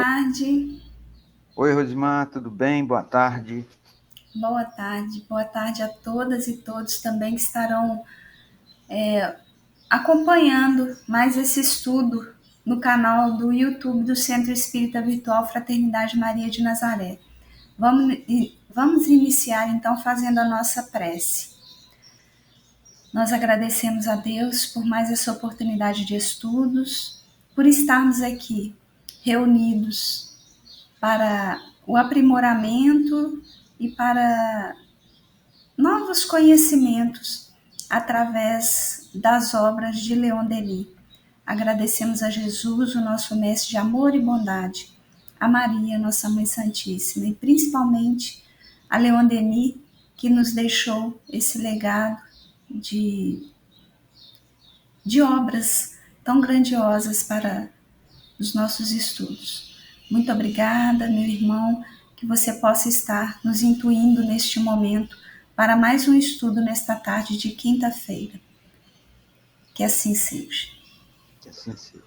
tarde. Oi, Rosimar, tudo bem? Boa tarde. Boa tarde. Boa tarde a todas e todos também que estarão acompanhando mais esse estudo no canal do YouTube do Centro Espírita Virtual Fraternidade Maria de Nazaré. Vamos iniciar então fazendo a nossa prece. Nós agradecemos a Deus por mais essa oportunidade de estudos, por estarmos aqui reunidos para o aprimoramento e para novos conhecimentos através das obras de Leon Denis. Agradecemos a Jesus, o nosso mestre de amor e bondade, a Maria, nossa Mãe Santíssima, e principalmente a Leon Denis, que nos deixou esse legado de obras tão grandiosas para os nossos estudos. Muito obrigada, meu irmão, que você possa estar nos intuindo neste momento para mais um estudo nesta tarde de quinta-feira. Que assim seja. Que assim seja.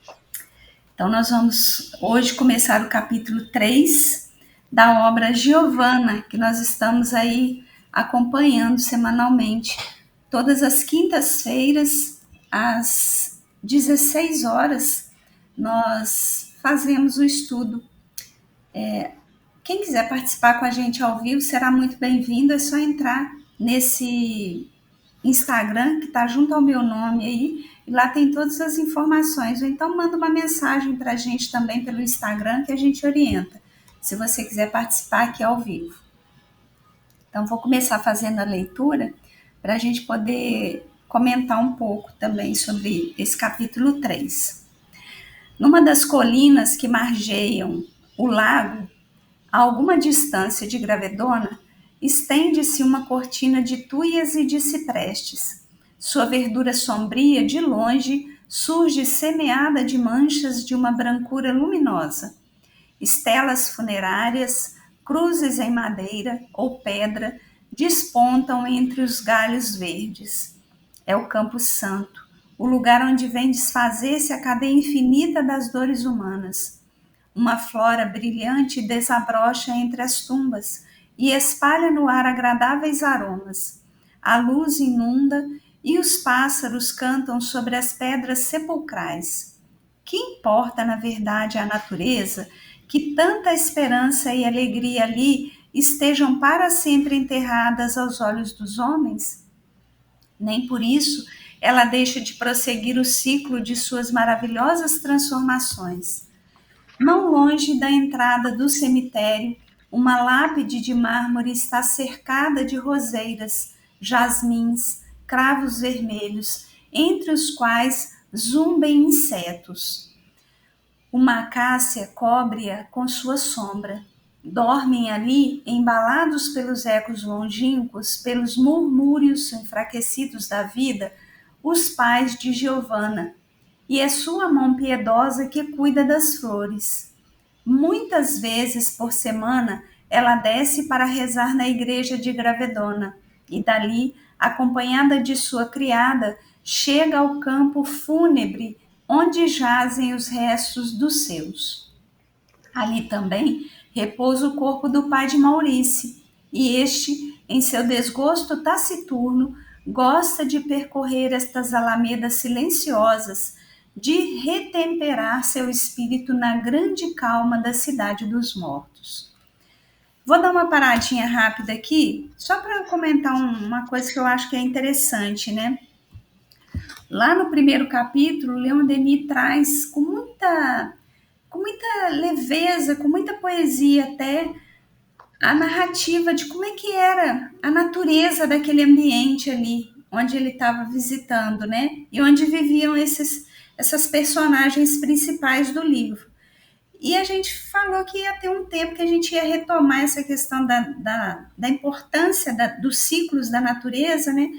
Então, nós vamos hoje começar o capítulo 3 da obra Giovana, que nós estamos aí acompanhando semanalmente. Todas as quintas-feiras, às 16 horas, nós fazemos o estudo. Quem quiser participar com a gente ao vivo será muito bem-vindo, é só entrar nesse Instagram que está junto ao meu nome aí, e lá tem todas as informações, ou então manda uma mensagem para a gente também pelo Instagram que a gente orienta, se você quiser participar aqui ao vivo. Então vou começar fazendo a leitura para a gente poder comentar um pouco também sobre esse capítulo 3. Numa das colinas que margeiam o lago, a alguma distância de Gravedona, estende-se uma cortina de tuias e de ciprestes. Sua verdura sombria, de longe, surge semeada de manchas de uma brancura luminosa. Estelas funerárias, cruzes em madeira ou pedra, despontam entre os galhos verdes. É o Campo Santo, o lugar onde vem desfazer-se a cadeia infinita das dores humanas. Uma flora brilhante desabrocha entre as tumbas e espalha no ar agradáveis aromas. A luz inunda e os pássaros cantam sobre as pedras sepulcrais. Que importa, na verdade, a natureza que tanta esperança e alegria ali estejam para sempre enterradas aos olhos dos homens? Nem por isso ela deixa de prosseguir o ciclo de suas maravilhosas transformações. Não longe da entrada do cemitério, uma lápide de mármore está cercada de roseiras, jasmins, cravos vermelhos, entre os quais zumbem insetos. Uma acácia cobre-a com sua sombra. Dormem ali, embalados pelos ecos longínquos, pelos murmúrios enfraquecidos da vida, os pais de Giovana, e é sua mão piedosa que cuida das flores. Muitas vezes por semana ela desce para rezar na igreja de Gravedona e dali, acompanhada de sua criada, chega ao campo fúnebre onde jazem os restos dos seus. Ali também repousa o corpo do pai de Maurice, e este, em seu desgosto taciturno, gosta de percorrer estas alamedas silenciosas, de retemperar seu espírito na grande calma da cidade dos mortos. Vou dar uma paradinha rápida aqui, só para comentar uma coisa que eu acho que é interessante, né? Lá no primeiro capítulo, Leon Denis traz com muita leveza, com muita poesia até, a narrativa de como é que era a natureza daquele ambiente ali, onde ele estava visitando, né? E onde viviam essas personagens principais do livro. E a gente falou que ia ter um tempo que a gente ia retomar essa questão da importância dos ciclos da natureza, né?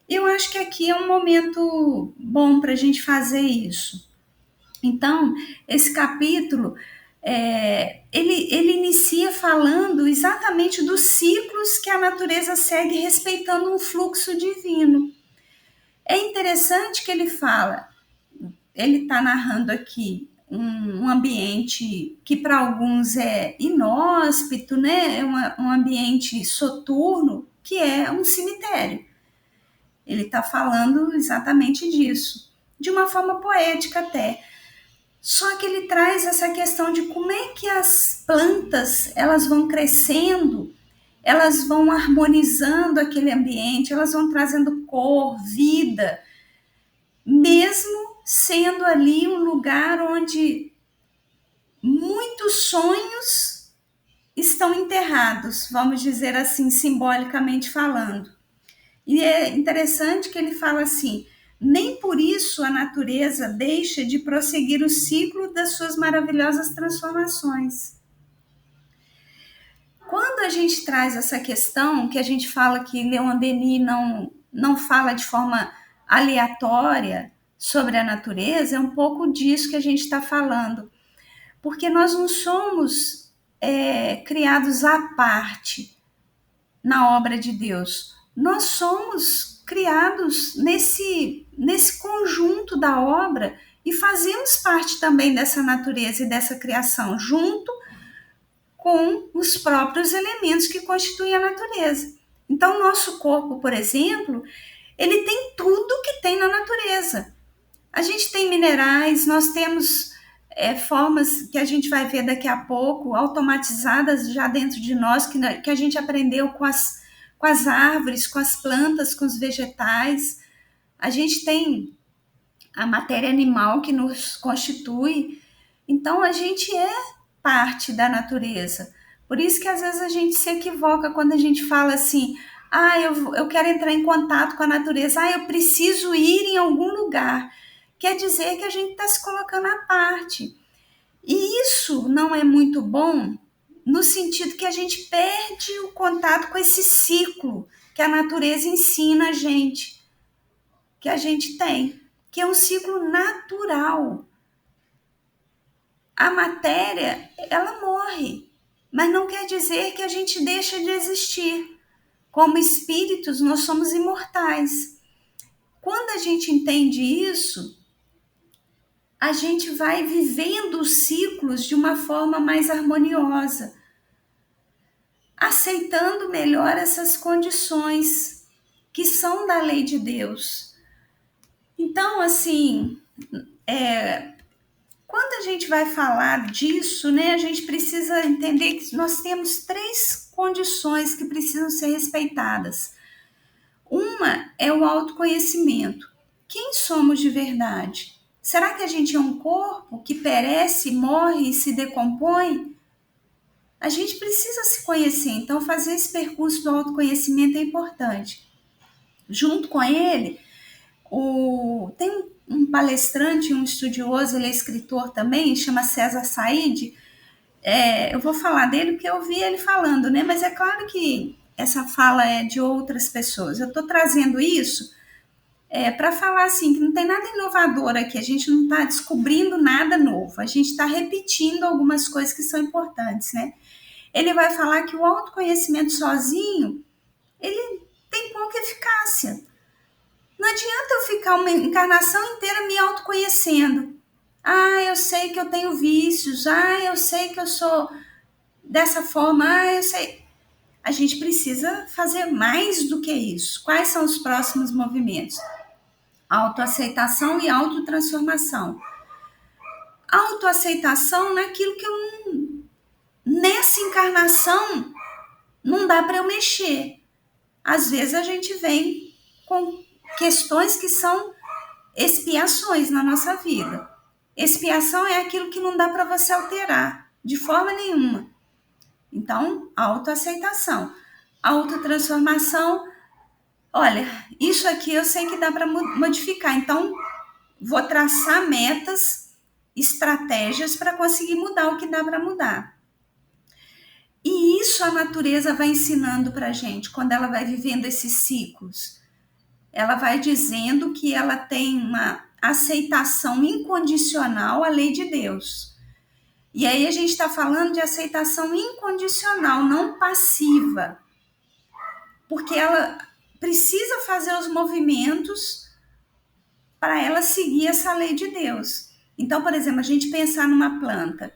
Eu acho que aqui é um momento bom para a gente fazer isso. Então, esse capítulo, ele inicia falando exatamente dos ciclos que a natureza segue respeitando um fluxo divino. É interessante que ele está narrando aqui um ambiente que para alguns é inóspito, né? É um ambiente soturno, que é um cemitério. Ele está falando exatamente disso, de uma forma poética até. Só que ele traz essa questão de como é que as plantas elas vão crescendo, elas vão harmonizando aquele ambiente, elas vão trazendo cor, vida, mesmo sendo ali um lugar onde muitos sonhos estão enterrados, vamos dizer assim, simbolicamente falando. E é interessante que ele fala assim: nem por isso a natureza deixa de prosseguir o ciclo das suas maravilhosas transformações. Quando a gente traz essa questão, que a gente fala que Leon Denis não fala de forma aleatória sobre a natureza, é um pouco disso que a gente está falando. Porque nós não somos criados à parte na obra de Deus. Nós somos criados nesse conjunto da obra e fazemos parte também dessa natureza e dessa criação, junto com os próprios elementos que constituem a natureza. Então, o nosso corpo, por exemplo, ele tem tudo que tem na natureza. A gente tem minerais, nós temos formas que a gente vai ver daqui a pouco, automatizadas já dentro de nós, que a gente aprendeu com as árvores, com as plantas, com os vegetais. A gente tem a matéria animal que nos constitui. Então, a gente é parte da natureza. Por isso que às vezes a gente se equivoca quando a gente fala assim: eu quero entrar em contato com a natureza, eu preciso ir em algum lugar. Quer dizer que a gente está se colocando à parte. E isso não é muito bom no sentido que a gente perde o contato com esse ciclo que a natureza ensina a gente, que a gente tem, que é um ciclo natural. A matéria, ela morre, mas não quer dizer que a gente deixa de existir. Como espíritos, nós somos imortais. Quando a gente entende isso, a gente vai vivendo os ciclos de uma forma mais harmoniosa, aceitando melhor essas condições que são da lei de Deus. Então, assim, quando a gente vai falar disso, né, a gente precisa entender que nós temos 3 condições que precisam ser respeitadas. Uma é o autoconhecimento. Quem somos de verdade? Será que a gente é um corpo que perece, morre e se decompõe? A gente precisa se conhecer, então fazer esse percurso do autoconhecimento é importante. Junto com ele, tem um palestrante, um estudioso, ele é escritor também, chama César Said. Eu vou falar dele porque eu vi ele falando, né? Mas é claro que essa fala é de outras pessoas. Eu estou trazendo isso para falar assim, que não tem nada inovador aqui, a gente não está descobrindo nada novo, a gente está repetindo algumas coisas que são importantes, né? Ele vai falar que o autoconhecimento sozinho, ele tem pouca eficácia. Não adianta eu ficar uma encarnação inteira me autoconhecendo. Eu sei que eu tenho vícios, eu sei que eu sou dessa forma, eu sei. A gente precisa fazer mais do que isso. Quais são os próximos movimentos? Autoaceitação e autotransformação. Autoaceitação naquilo que nessa encarnação não dá para eu mexer. Às vezes a gente vem com questões que são expiações na nossa vida. Expiação é aquilo que não dá para você alterar de forma nenhuma. Então, autoaceitação. Autotransformação, olha, isso aqui eu sei que dá para modificar, então vou traçar metas, estratégias para conseguir mudar o que dá para mudar. E isso a natureza vai ensinando para a gente, quando ela vai vivendo esses ciclos. Ela vai dizendo que ela tem uma aceitação incondicional à lei de Deus. E aí a gente está falando de aceitação incondicional, não passiva. Porque ela precisa fazer os movimentos para ela seguir essa lei de Deus. Então, por exemplo, a gente pensar numa planta,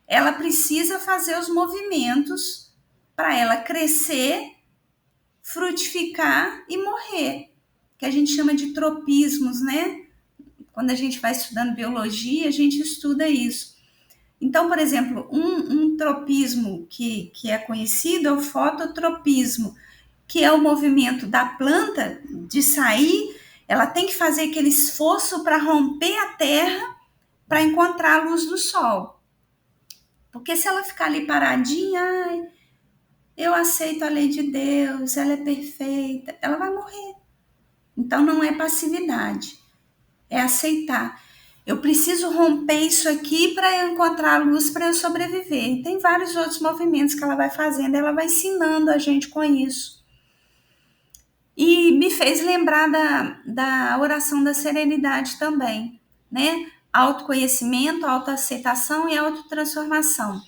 ela precisa fazer os movimentos para ela crescer, frutificar e morrer, que a gente chama de tropismos, né? Quando a gente vai estudando biologia, a gente estuda isso. Então, por exemplo, um tropismo que é conhecido é o fototropismo, que é o movimento da planta de sair, ela tem que fazer aquele esforço para romper a terra para encontrar a luz do sol. Porque se ela ficar ali paradinha, ai, eu aceito a lei de Deus, ela é perfeita, ela vai morrer. Então não é passividade, é aceitar. Eu preciso romper isso aqui para eu encontrar a luz, para eu sobreviver. E tem vários outros movimentos que ela vai fazendo, ela vai ensinando a gente com isso. E me fez lembrar da oração da serenidade também, né? Autoconhecimento, autoaceitação e autotransformação.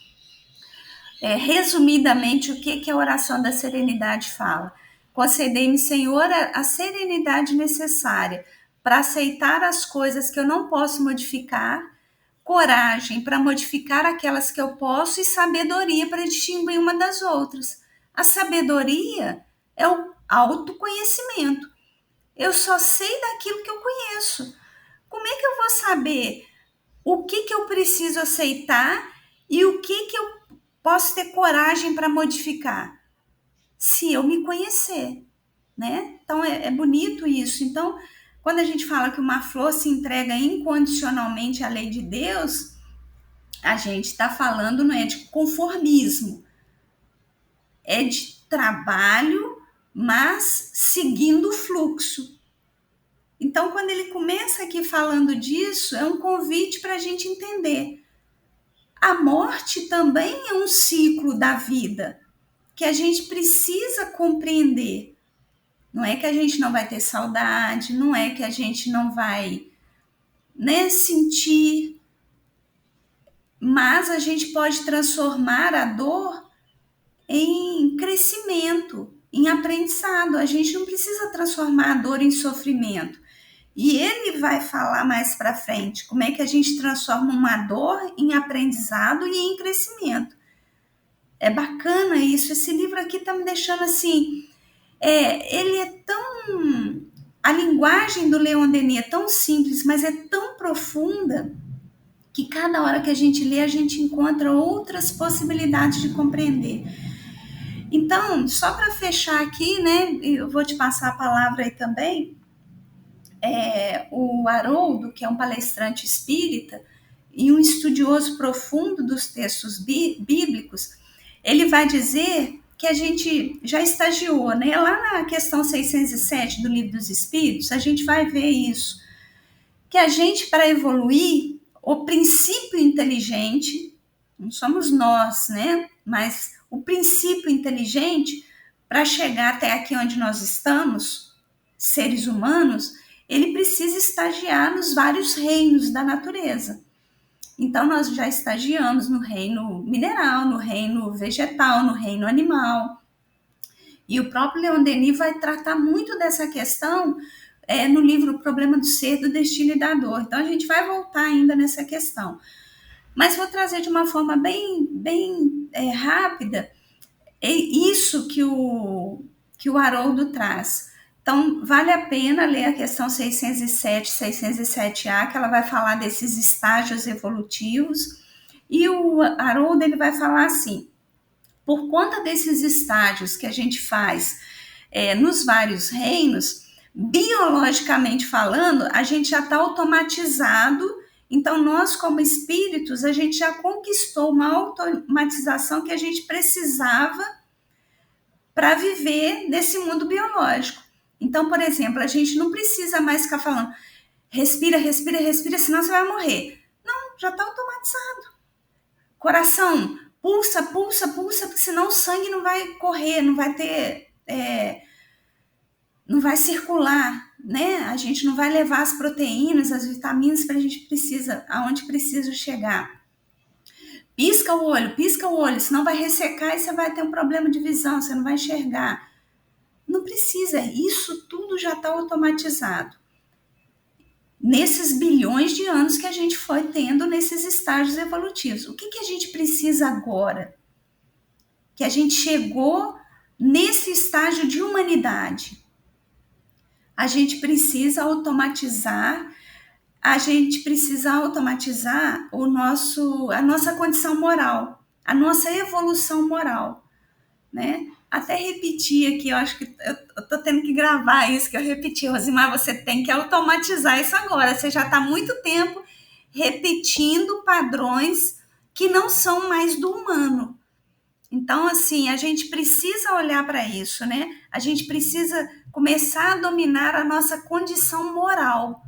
Resumidamente, o que a oração da serenidade fala? Concedei-me, Senhor, a serenidade necessária para aceitar as coisas que eu não posso modificar, coragem para modificar aquelas que eu posso e sabedoria para distinguir uma das outras. A sabedoria é o autoconhecimento. Eu só sei daquilo que eu conheço. Como é que eu vou saber o que eu preciso aceitar e o que eu posso ter coragem para modificar? Se eu me conhecer, né? Então é bonito isso. Então, quando a gente fala que uma flor se entrega incondicionalmente à lei de Deus, a gente está falando não é de conformismo, é de trabalho, mas seguindo o fluxo. Então, quando ele começa aqui falando disso, é um convite para a gente entender. A morte também é um ciclo da vida que a gente precisa compreender. Não é que a gente não vai ter saudade, não é que a gente não vai, né, sentir, mas a gente pode transformar a dor em crescimento, em aprendizado. A gente não precisa transformar a dor em sofrimento. E ele vai falar mais para frente como é que a gente transforma uma dor em aprendizado e em crescimento. É bacana isso. Esse livro aqui está me deixando assim. Ele é tão. A linguagem do Leon Denis é tão simples, mas é tão profunda que cada hora que a gente lê, a gente encontra outras possibilidades de compreender. Então, só para fechar aqui, né? Eu vou te passar a palavra aí também. O Haroldo, que é um palestrante espírita e um estudioso profundo dos textos bíblicos, ele vai dizer que a gente já estagiou, né? Lá na questão 607 do Livro dos Espíritos, a gente vai ver isso, que a gente, para evoluir, o princípio inteligente, não somos nós, né? Mas o princípio inteligente, para chegar até aqui onde nós estamos, seres humanos, ele precisa estagiar nos vários reinos da natureza. Então, nós já estagiamos no reino mineral, no reino vegetal, no reino animal. E o próprio Leon Denis vai tratar muito dessa questão no livro O Problema do Ser, do Destino e da Dor. Então, a gente vai voltar ainda nessa questão. Mas vou trazer de uma forma bem rápida isso que o Haroldo traz. Então, vale a pena ler a questão 607, 607A, que ela vai falar desses estágios evolutivos. E o Haroldo, ele vai falar assim, por conta desses estágios que a gente faz nos vários reinos, biologicamente falando, a gente já está automatizado. Então, nós, como espíritos, a gente já conquistou uma automatização que a gente precisava para viver nesse mundo biológico. Então, por exemplo, a gente não precisa mais ficar falando respira, respira, respira, senão você vai morrer. Não, já está automatizado. Coração, pulsa, pulsa, pulsa, porque senão o sangue não vai correr, não vai ter... não vai circular, né? A gente não vai levar as proteínas, as vitaminas para a gente precisa, aonde precisa chegar. Pisca o olho, senão vai ressecar e você vai ter um problema de visão, você não vai enxergar. Não precisa, isso tudo já está automatizado. nesses bilhões de anos que a gente foi tendo nesses estágios evolutivos. O que a gente precisa agora? Que a gente chegou nesse estágio de humanidade. A gente precisa automatizar a nossa condição moral, a nossa evolução moral, né? Até repetir aqui, eu acho que eu tô tendo que gravar isso que eu repeti, Rosimar, você tem que automatizar isso agora, você já está há muito tempo repetindo padrões que não são mais do humano. Então, assim, a gente precisa olhar para isso, né? A gente precisa começar a dominar a nossa condição moral.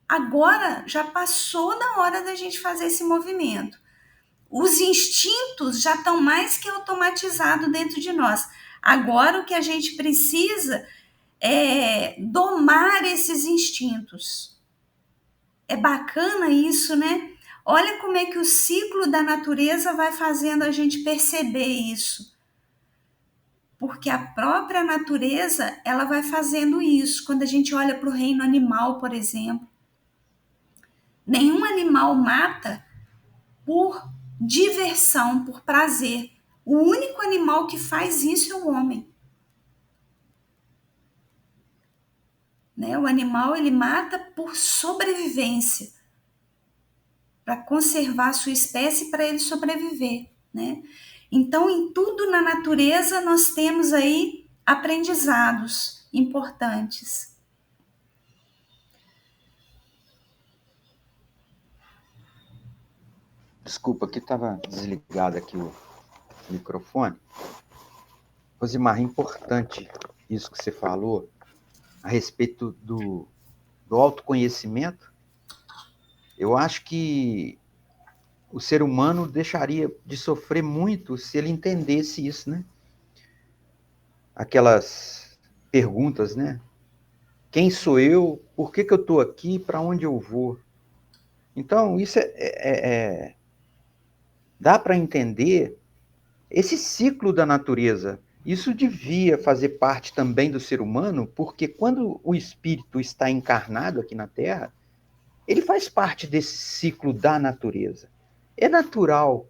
Agora já passou da hora da gente fazer esse movimento. Os instintos já estão mais que automatizados dentro de nós. Agora o que a gente precisa é domar esses instintos. É bacana isso, né? Olha como é que o ciclo da natureza vai fazendo a gente perceber isso. Porque a própria natureza, ela vai fazendo isso. Quando a gente olha para o reino animal, por exemplo, nenhum animal mata por diversão, por prazer. O único animal que faz isso é o homem. Né? O animal, ele mata por sobrevivência, para conservar a sua espécie, para ele sobreviver, né? Então, em tudo na natureza, nós temos aí aprendizados importantes. Desculpa, que estava desligado aqui o microfone. Rosimar, é importante isso que você falou a respeito do autoconhecimento. Eu acho que o ser humano deixaria de sofrer muito se ele entendesse isso, né? Aquelas perguntas, né? Quem sou eu? Por que eu estou aqui? Para onde eu vou? Então, isso dá para entender esse ciclo da natureza. Isso devia fazer parte também do ser humano, porque quando o espírito está encarnado aqui na Terra, ele faz parte desse ciclo da natureza. É natural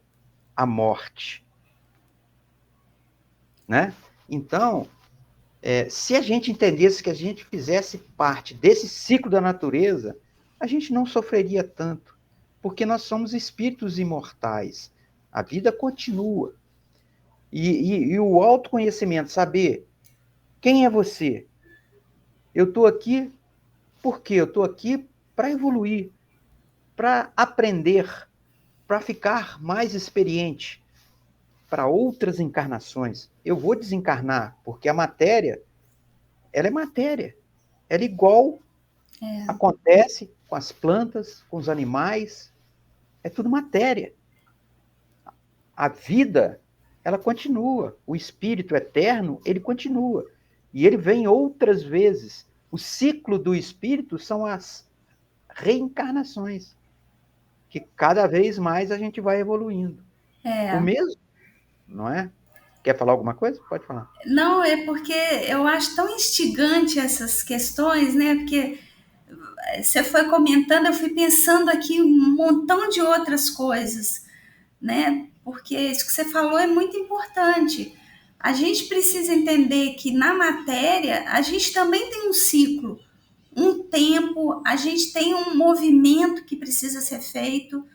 a morte, né? Então, se a gente entendesse que a gente fizesse parte desse ciclo da natureza, a gente não sofreria tanto, porque nós somos espíritos imortais. A vida continua. E o autoconhecimento, saber quem é você. Eu estou aqui por quê? Eu estou aqui para evoluir, para aprender, para ficar mais experiente para outras encarnações. Eu vou desencarnar, porque a matéria, ela é matéria. Ela é igual, acontece com as plantas, com os animais, é tudo matéria. A vida, ela continua. O espírito eterno, ele continua. E ele vem outras vezes. O ciclo do espírito são as reencarnações, que cada vez mais a gente vai evoluindo. O mesmo, não é? Quer falar alguma coisa? Pode falar. Não, é porque eu acho tão instigante essas questões, né? Porque você foi comentando, eu fui pensando aqui um montão de outras coisas, né? Porque isso que você falou é muito importante. A gente precisa entender que na matéria a gente também tem um ciclo, um tempo, a gente tem um movimento que precisa ser feito.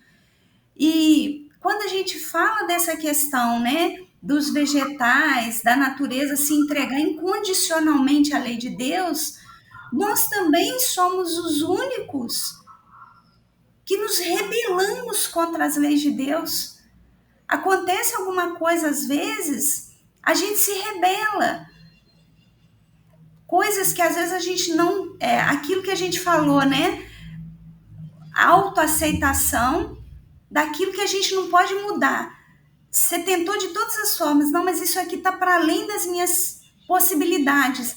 E quando a gente fala dessa questão, né, dos vegetais, da natureza se entregar incondicionalmente à lei de Deus, nós também somos os únicos que nos rebelamos contra as leis de Deus. Acontece alguma coisa às vezes, a gente se rebela. Coisas que às vezes a gente não. Aquilo que a gente falou, né? Autoaceitação daquilo que a gente não pode mudar. Você tentou de todas as formas, não, mas isso aqui está para além das minhas possibilidades.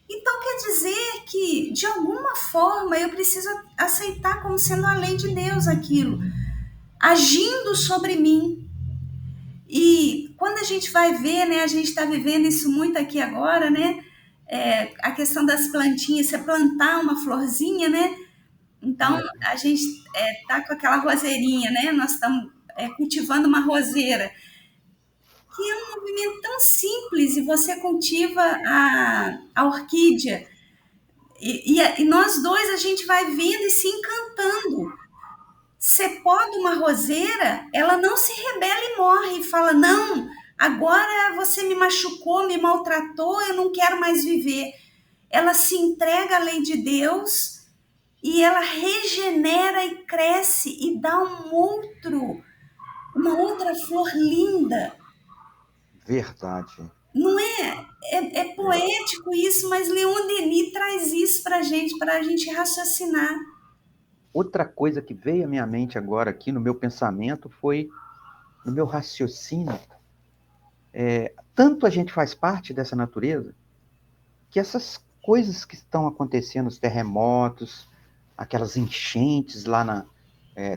Então quer dizer que, de alguma forma, eu preciso aceitar como sendo a lei de Deus aquilo, agindo sobre mim. E quando a gente vai ver, né, a gente está vivendo isso muito aqui agora, né? A questão das plantinhas, você plantar uma florzinha, né? Então, a gente está com aquela roseirinha, né? Nós estamos cultivando uma roseira, que é um movimento tão simples, e você cultiva a orquídea, e nós dois a gente vai vendo e se encantando. Você poda uma roseira, ela não se rebela e morre, e fala, não, agora você me machucou, me maltratou, eu não quero mais viver. Ela se entrega à lei de Deus e ela regenera e cresce e dá uma outra flor linda. Verdade. Não é? É poético isso, mas Leon Denis traz isso para a gente raciocinar. Outra coisa que veio à minha mente agora aqui no meu pensamento foi, no meu raciocínio, tanto a gente faz parte dessa natureza, que essas coisas que estão acontecendo, os terremotos, aquelas enchentes lá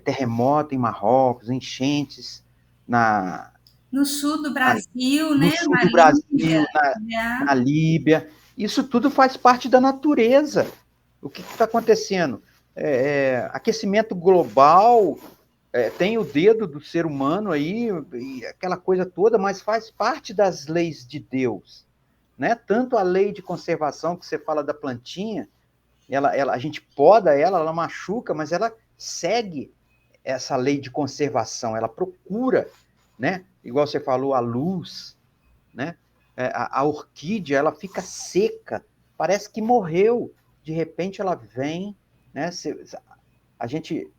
terremoto em Marrocos, enchentes na, No sul do na, Brasil, no né? sul Na do Líbia, Brasil, né? na Líbia, isso tudo faz parte da natureza. O que está acontecendo? Aquecimento global, tem o dedo do ser humano aí, e aquela coisa toda, mas faz parte das leis de Deus. Né? Tanto a lei de conservação, que você fala da plantinha, a gente poda ela machuca, mas ela segue essa lei de conservação, ela procura, né? Igual você falou, a luz, né? A orquídea, ela fica seca, parece que morreu, de repente ela vem, né? A gente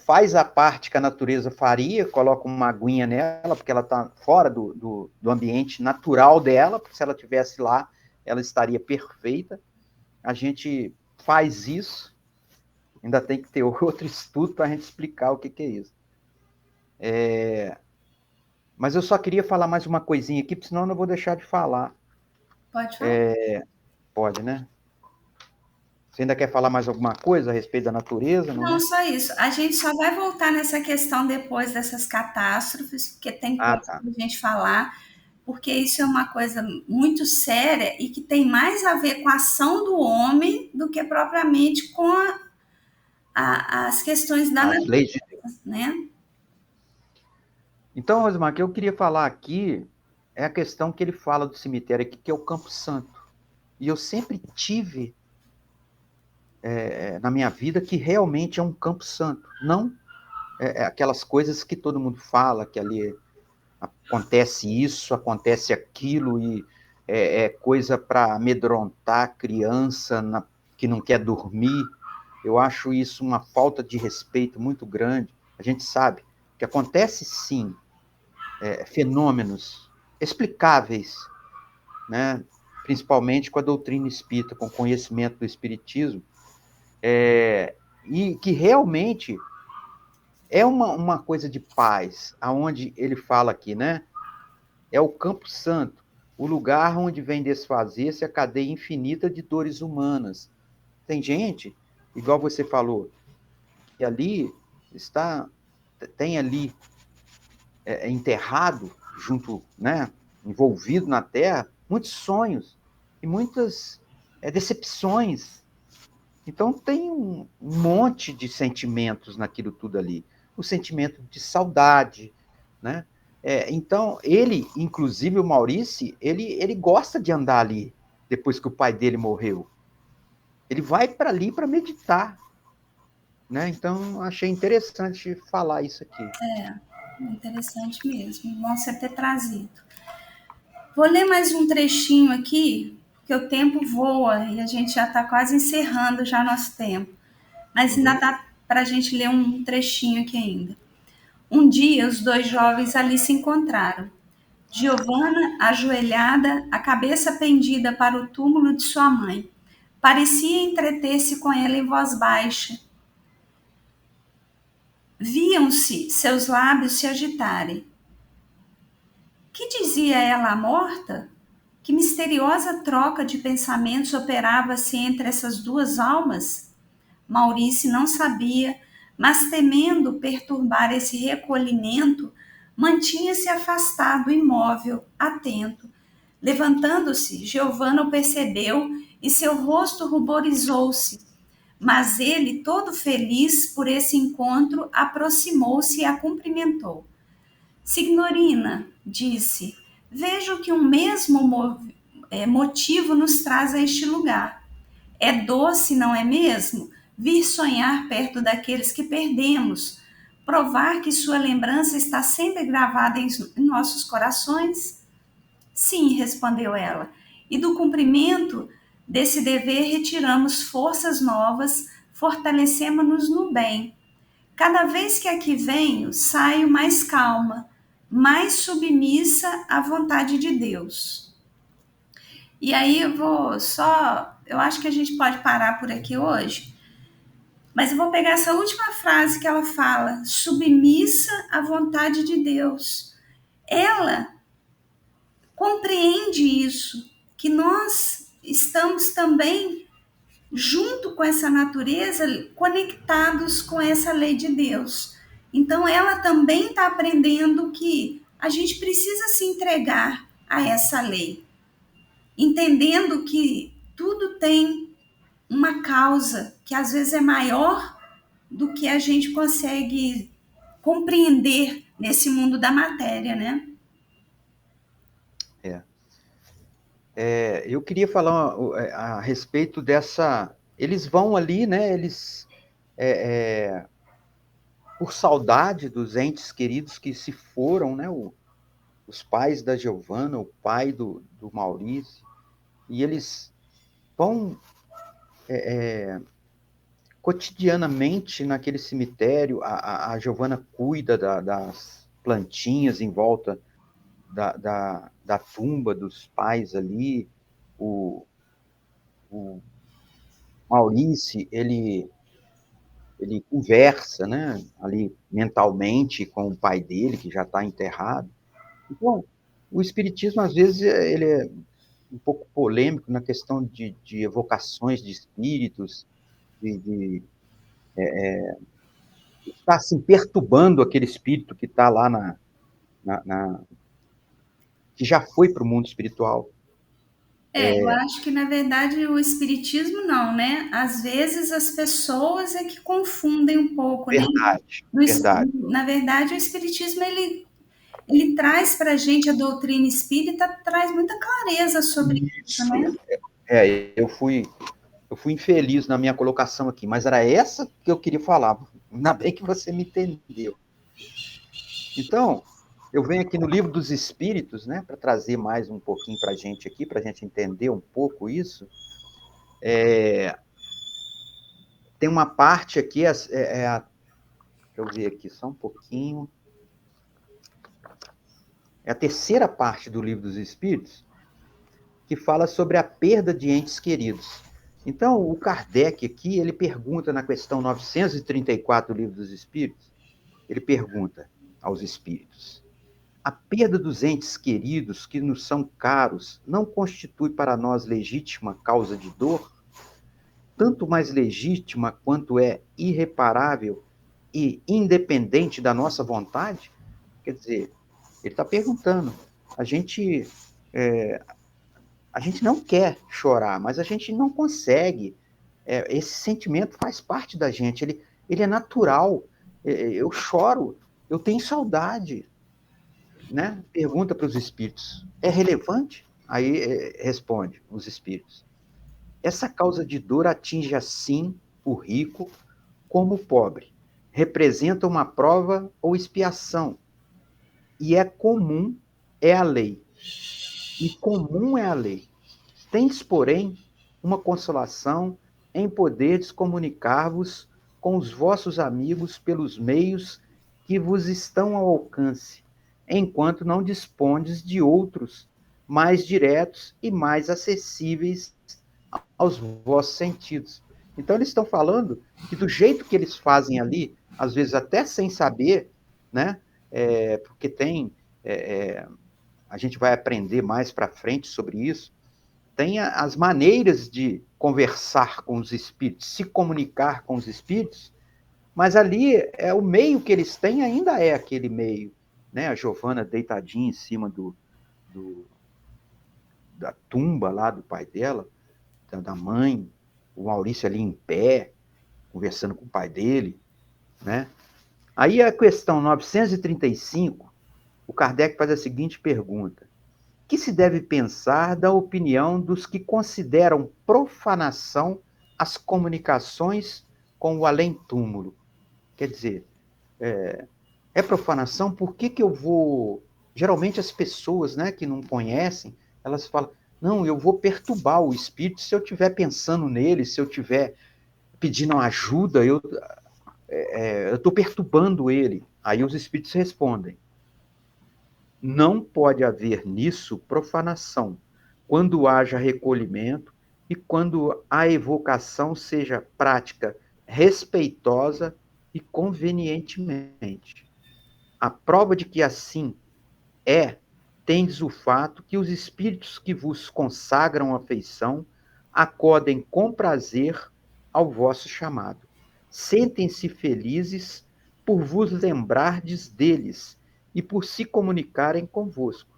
faz a parte que a natureza faria, coloca uma aguinha nela, porque ela está fora do ambiente natural dela, porque se ela estivesse lá, ela estaria perfeita. A gente faz isso, ainda tem que ter outro estudo para a gente explicar o que é isso. Mas eu só queria falar mais uma coisinha aqui, porque senão eu não vou deixar de falar. Pode falar. Pode, né? Você ainda quer falar mais alguma coisa a respeito da natureza, não, Não, né? só isso. A gente só vai voltar nessa questão depois dessas catástrofes, porque tem Ah, coisa tá. para a gente falar, porque isso é uma coisa muito séria e que tem mais a ver com a ação do homem do que propriamente com as questões da As leis de... natureza, né? Então, Rosmar, o que eu queria falar aqui é a questão que ele fala do cemitério aqui, que é o Campo Santo. E eu sempre tive na minha vida que realmente é um Campo Santo. Não aquelas coisas que todo mundo fala, que ali acontece isso, acontece aquilo, e é coisa para amedrontar a criança que não quer dormir. Eu acho isso uma falta de respeito muito grande. A gente sabe que acontece sim fenômenos explicáveis, né? Principalmente com a doutrina espírita, com o conhecimento do espiritismo, e que realmente é uma coisa de paz, aonde ele fala aqui, né? É o Campo Santo, o lugar onde vem desfazer-se a cadeia infinita de dores humanas. Tem gente, igual você falou, que ali tem ali enterrado, junto, né, envolvido na terra, muitos sonhos e muitas decepções. Então tem um monte de sentimentos naquilo tudo ali. O sentimento de saudade, né? Então, ele, inclusive o Maurício, ele gosta de andar ali, depois que o pai dele morreu. Ele vai para ali para meditar, né? Então, achei interessante falar isso aqui. Interessante mesmo. Bom você ter trazido. Vou ler mais um trechinho aqui, porque o tempo voa e a gente já está quase encerrando já nosso tempo. Mas ainda Uhum. dá para a gente ler um trechinho aqui ainda. Um dia, os dois jovens ali se encontraram. Giovanna, ajoelhada, a cabeça pendida para o túmulo de sua mãe, parecia entreter-se com ela em voz baixa. Viam-se seus lábios se agitarem. Que dizia ela à morta? Que misteriosa troca de pensamentos operava-se entre essas duas almas? Maurício não sabia, mas temendo perturbar esse recolhimento, mantinha-se afastado, imóvel, atento. Levantando-se, Giovanna o percebeu e seu rosto ruborizou-se. Mas ele, todo feliz por esse encontro, aproximou-se e a cumprimentou. Signorina, disse, vejo que um mesmo motivo nos traz a este lugar. É doce, não é mesmo? Vir sonhar perto daqueles que perdemos, provar que sua lembrança está sempre gravada em nossos corações? Sim, respondeu ela, e do cumprimento desse dever retiramos forças novas, fortalecemos-nos no bem. Cada vez que aqui venho, saio mais calma, mais submissa à vontade de Deus. E aí eu acho que a gente pode parar por aqui hoje, mas eu vou pegar essa última frase que ela fala, submissa à vontade de Deus. Ela compreende isso, que nós estamos também junto com essa natureza, conectados com essa lei de Deus. Então, ela também está aprendendo que a gente precisa se entregar a essa lei, entendendo que tudo tem uma causa que às vezes é maior do que a gente consegue compreender nesse mundo da matéria, né? Eu queria falar a respeito dessa. Eles vão ali, né? Eles, por saudade dos entes queridos que se foram, né? Os pais da Giovana, o pai do Maurício, e eles vão cotidianamente naquele cemitério. A Giovana cuida das plantinhas em volta da tumba dos pais ali. O Maurício, ele conversa, né, ali mentalmente com o pai dele, que já está enterrado. Então, o espiritismo, às vezes, ele é um pouco polêmico na questão de evocações de espíritos, de estar assim, perturbando aquele espírito que está lá que já foi para o mundo espiritual. Eu acho que na verdade o espiritismo não, né? Às vezes as pessoas é que confundem um pouco, né? Verdade, verdade. Na verdade, o espiritismo ele traz para a gente a doutrina espírita, traz muita clareza sobre isso, Isso. né? Eu fui infeliz na minha colocação aqui, mas era essa que eu queria falar. Ainda bem que você me entendeu. Então, eu venho aqui no Livro dos Espíritos, né, para trazer mais um pouquinho para a gente aqui, para a gente entender um pouco isso. Tem uma parte aqui, deixa eu ver aqui só um pouquinho. É a terceira parte do Livro dos Espíritos, que fala sobre a perda de entes queridos. Então, o Kardec aqui, ele pergunta na questão 934 do Livro dos Espíritos, ele pergunta aos espíritos: a perda dos entes queridos que nos são caros não constitui para nós legítima causa de dor? Tanto mais legítima quanto é irreparável e independente da nossa vontade? Quer dizer, ele está perguntando. A gente, a gente não quer chorar, mas a gente não consegue. Esse sentimento faz parte da gente, ele é natural. Eu choro, eu tenho saudade, né? Pergunta para os espíritos: é relevante? Aí responde os espíritos: essa causa de dor atinge assim o rico como o pobre. Representa uma prova ou expiação. E é comum, é a lei. E comum é a lei. Tens, porém, uma consolação em poderdes comunicar-vos com os vossos amigos pelos meios que vos estão ao alcance, enquanto não dispondes de outros mais diretos e mais acessíveis aos vossos sentidos. Então, eles estão falando que do jeito que eles fazem ali, às vezes até sem saber, né? Porque tem. A gente vai aprender mais para frente sobre isso. Tem as maneiras de conversar com os espíritos, se comunicar com os espíritos, mas ali o meio que eles têm ainda é aquele meio, né? A Giovana deitadinha em cima da tumba lá do pai dela, da mãe, o Maurício ali em pé. conversando com o pai dele, né? Aí a questão 935, o Kardec faz a seguinte pergunta: que se deve pensar da opinião dos que consideram profanação as comunicações com o além-túmulo? Quer dizer, é profanação? Por que que eu vou... Geralmente as pessoas, né, que não conhecem, elas falam, não, eu vou perturbar o espírito se eu estiver pensando nele, se eu estiver pedindo ajuda, eu estou perturbando ele. Aí os espíritos respondem, não pode haver nisso profanação, quando haja recolhimento e quando a evocação seja prática respeitosa e convenientemente. A prova de que assim tendes o fato que os espíritos que vos consagram afeição acodem com prazer ao vosso chamado. Sentem-se felizes por vos lembrardes deles e por se comunicarem convosco.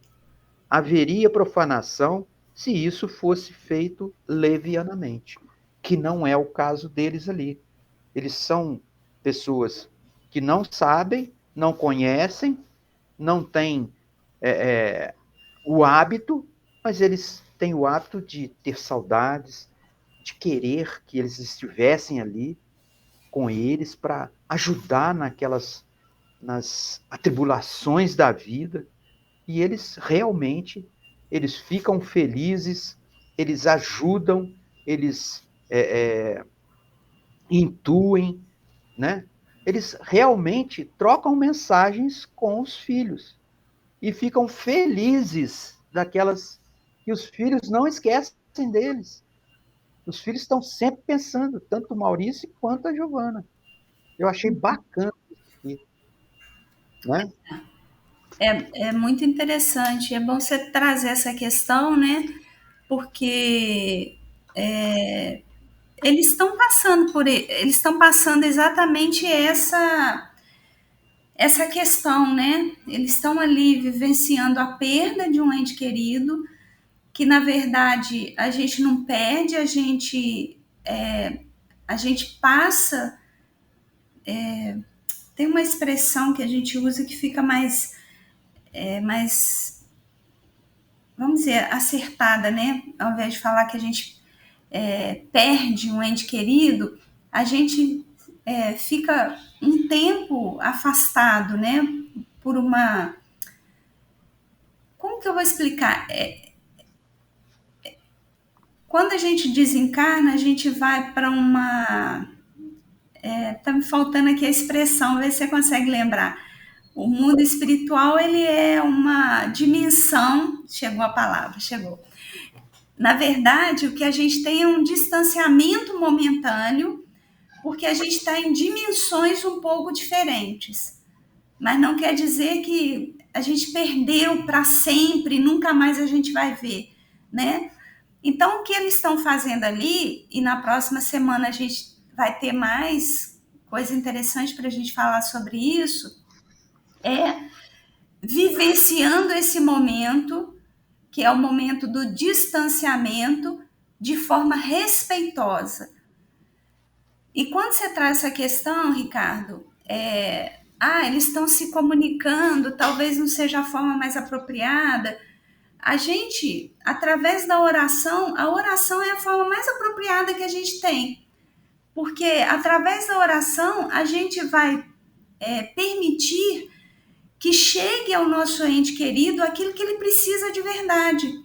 Haveria profanação se isso fosse feito levianamente, que não é o caso deles ali. Eles são pessoas que não sabem, não conhecem, não têm o hábito, mas eles têm o hábito de ter saudades, de querer que eles estivessem ali com eles para ajudar nas atribulações da vida, e eles realmente eles ficam felizes, eles ajudam, eles intuem, né? Eles realmente trocam mensagens com os filhos e ficam felizes daquelas que os filhos não esquecem deles. Os filhos estão sempre pensando, tanto o Maurício quanto a Giovana. Eu achei bacana isso, né? É muito interessante. É bom você trazer essa questão, né? Porque eles estão passando eles estão passando exatamente essa questão, né? Eles estão ali vivenciando a perda de um ente querido, que na verdade a gente não perde, a gente passa. Tem uma expressão que a gente usa que fica mais, vamos dizer, acertada, né? Ao invés de falar que a gente perde um ente querido, a gente fica um tempo afastado, né? Por uma. Como que eu vou explicar? Quando a gente desencarna, a gente vai para uma. Tá me faltando aqui a expressão, vê se você consegue lembrar. O mundo espiritual, ele é uma dimensão, chegou a palavra, chegou. Na verdade, o que a gente tem é um distanciamento momentâneo, porque a gente está em dimensões um pouco diferentes. Mas não quer dizer que a gente perdeu para sempre, nunca mais a gente vai ver, né? Então, o que eles estão fazendo ali, e na próxima semana a gente vai ter mais coisa interessante para a gente falar sobre isso, é vivenciando esse momento, que é o momento do distanciamento, de forma respeitosa. E quando você traz essa questão, Ricardo, eles estão se comunicando, talvez não seja a forma mais apropriada. A gente, através da oração, a oração é a forma mais apropriada que a gente tem. Porque através da oração, a gente vai permitir que chegue ao nosso ente querido aquilo que ele precisa de verdade.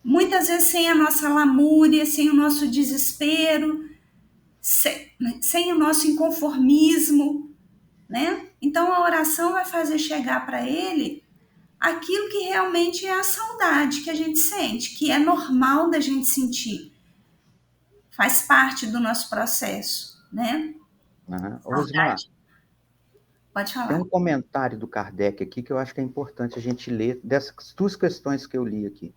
Muitas vezes sem a nossa lamúria, sem o nosso desespero, sem o nosso inconformismo, né? Então a oração vai fazer chegar para ele aquilo que realmente é a saudade que a gente sente, que é normal da gente sentir, faz parte do nosso processo, né? Rosmar, Pode tem falar. um comentário do Kardec aqui que eu acho que é importante a gente ler dessas duas questões que eu li aqui.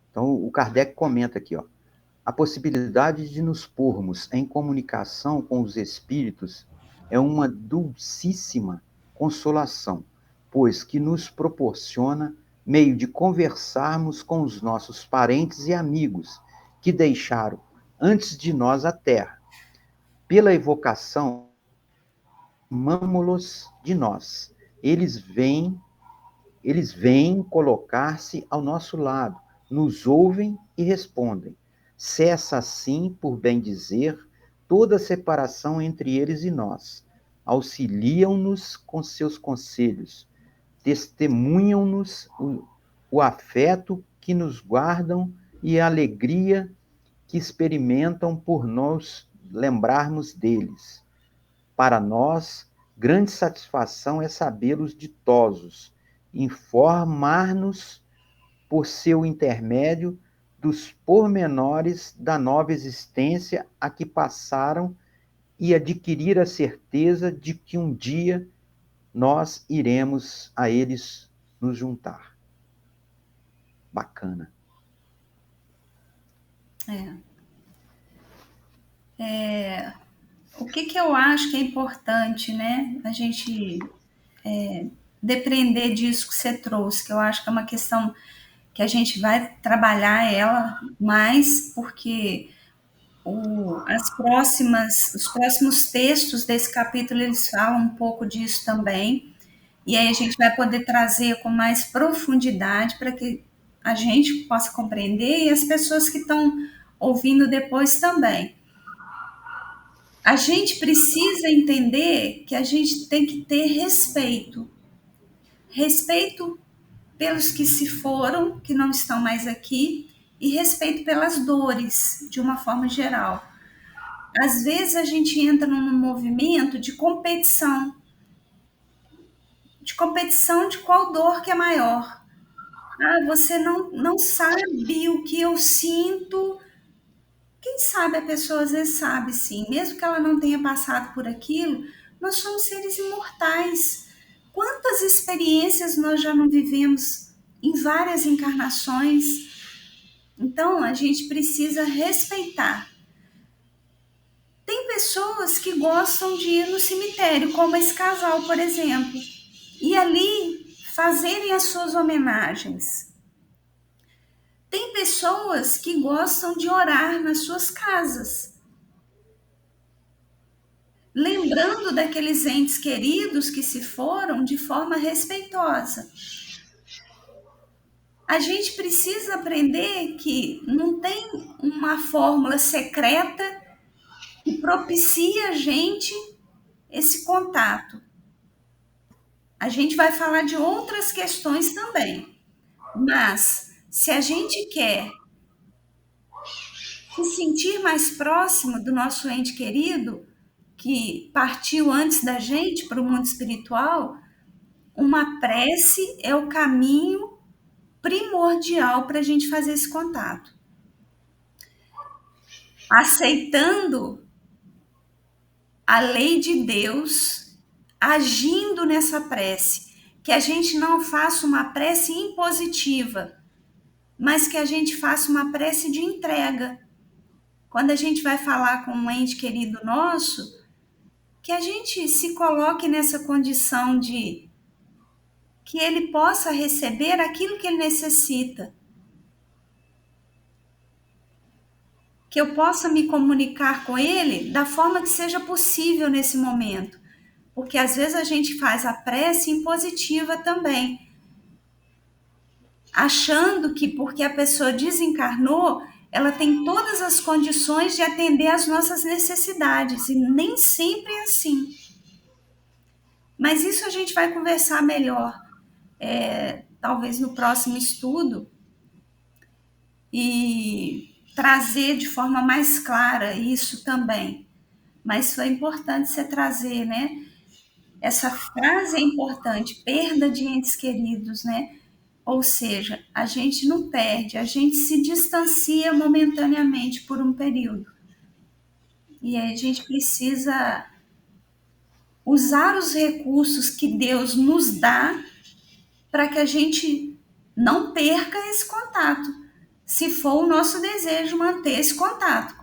Então, o Kardec comenta aqui, ó, a possibilidade de nos pormos em comunicação com os espíritos é uma dulcíssima consolação, pois que nos proporciona meio de conversarmos com os nossos parentes e amigos que deixaram antes de nós a terra. pela evocação, chamamos-los de nós. Eles vêm colocar-se ao nosso lado, nos ouvem e respondem. Cessa assim, por bem dizer, toda separação entre eles e nós. Auxiliam-nos com seus conselhos, testemunham-nos o afeto que nos guardam e a alegria que experimentam por nós lembrarmos deles. Para nós, grande satisfação é sabê-los ditosos, informar-nos por seu intermédio dos pormenores da nova existência a que passaram e adquirir a certeza de que um dia nós iremos a eles nos juntar. Bacana. O que eu acho que é importante, né? A gente depender disso que você trouxe, que eu acho que é uma questão que a gente vai trabalhar ela mais, porque os próximos textos desse capítulo, eles falam um pouco disso também, e aí a gente vai poder trazer com mais profundidade para que a gente possa compreender e as pessoas que estão ouvindo depois também. A gente precisa entender que a gente tem que ter respeito. Respeito pelos que se foram, que não estão mais aqui, e respeito pelas dores, de uma forma geral. Às vezes a gente entra num movimento de competição de qual dor que é maior. Ah, você não sabe o que eu sinto. Quem sabe a pessoa às vezes sabe sim, mesmo que ela não tenha passado por aquilo, nós somos seres imortais. Quantas experiências nós já não vivemos em várias encarnações? Então a gente precisa respeitar. Tem pessoas que gostam de ir no cemitério, como esse casal, por exemplo, e ali fazerem as suas homenagens. Tem pessoas que gostam de orar nas suas casas, lembrando daqueles entes queridos que se foram de forma respeitosa. A gente precisa aprender que não tem uma fórmula secreta que propicia a gente esse contato. A gente vai falar de outras questões também, mas se a gente quer se sentir mais próximo do nosso ente querido, que partiu antes da gente para o mundo espiritual, uma prece é o caminho primordial para a gente fazer esse contato. Aceitando a lei de Deus, agindo nessa prece, que a gente não faça uma prece impositiva, mas que a gente faça uma prece de entrega. Quando a gente vai falar com um ente querido nosso, que a gente se coloque nessa condição de que ele possa receber aquilo que ele necessita. Que eu possa me comunicar com ele da forma que seja possível nesse momento. Porque às vezes a gente faz a prece impositiva também, achando que porque a pessoa desencarnou, ela tem todas as condições de atender às nossas necessidades, e nem sempre é assim. Mas isso a gente vai conversar melhor, talvez no próximo estudo, e trazer de forma mais clara isso também. Mas foi importante você trazer, né? Essa frase é importante, perda de entes queridos, né? Ou seja, a gente não perde, a gente se distancia momentaneamente por um período. E aí a gente precisa usar os recursos que Deus nos dá para que a gente não perca esse contato, se for o nosso desejo manter esse contato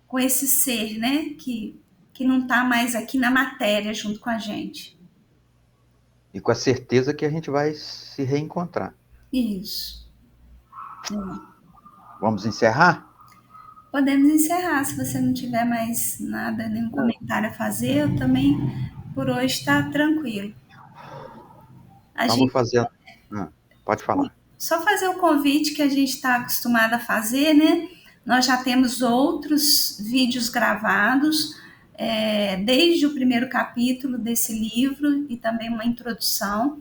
com esse ser, né, que não está mais aqui na matéria junto com a gente. E com a certeza que a gente vai se reencontrar. Isso. Vamos encerrar? Podemos encerrar, se você não tiver mais nada, nenhum Não. comentário a fazer, eu também, por hoje, está tranquilo. A Então, vou gente fazer. Pode falar. só fazer o convite que a gente está acostumado a fazer, né? Nós já temos outros vídeos gravados, desde o primeiro capítulo desse livro e também uma introdução.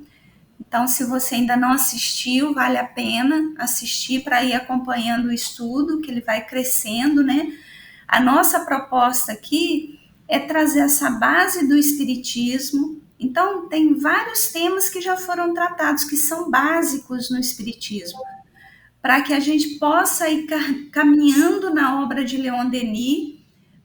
Então, se você ainda não assistiu, vale a pena assistir para ir acompanhando o estudo, que ele vai crescendo, né? A nossa proposta aqui é trazer essa base do Espiritismo. Então, tem vários temas que já foram tratados, que são básicos no Espiritismo, para que a gente possa ir caminhando na obra de Leon Denis,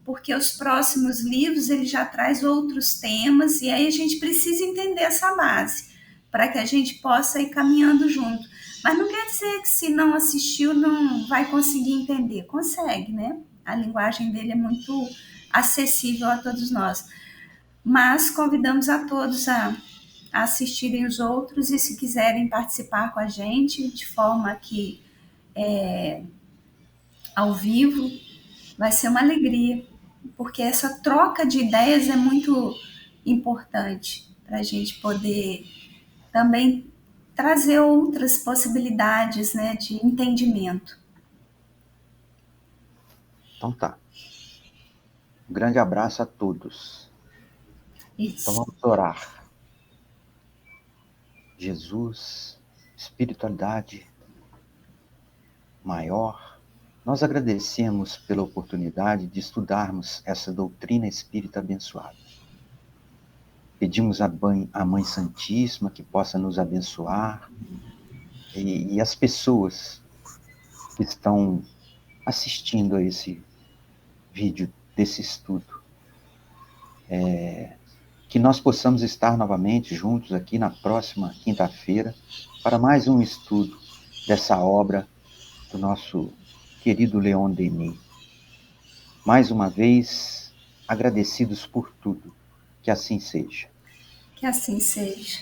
porque os próximos livros ele já traz outros temas, e aí a gente precisa entender essa base, para que a gente possa ir caminhando junto. Mas não quer dizer que se não assistiu não vai conseguir entender. Consegue, né? A linguagem dele é muito acessível a todos nós. Mas convidamos a todos a assistirem os outros e se quiserem participar com a gente de forma que ao vivo, vai ser uma alegria, porque essa troca de ideias é muito importante para a gente poder também trazer outras possibilidades, né, de entendimento. Então tá. Um grande abraço a todos. Então Isso. vamos orar. Jesus, espiritualidade maior, nós agradecemos pela oportunidade de estudarmos essa doutrina espírita abençoada. Pedimos à Mãe Santíssima que possa nos abençoar e as pessoas que estão assistindo a esse vídeo desse estudo. Que nós possamos estar novamente juntos aqui na próxima quinta-feira para mais um estudo dessa obra do nosso querido Leon Denis. Mais uma vez, agradecidos por tudo. Que assim seja. Que assim seja.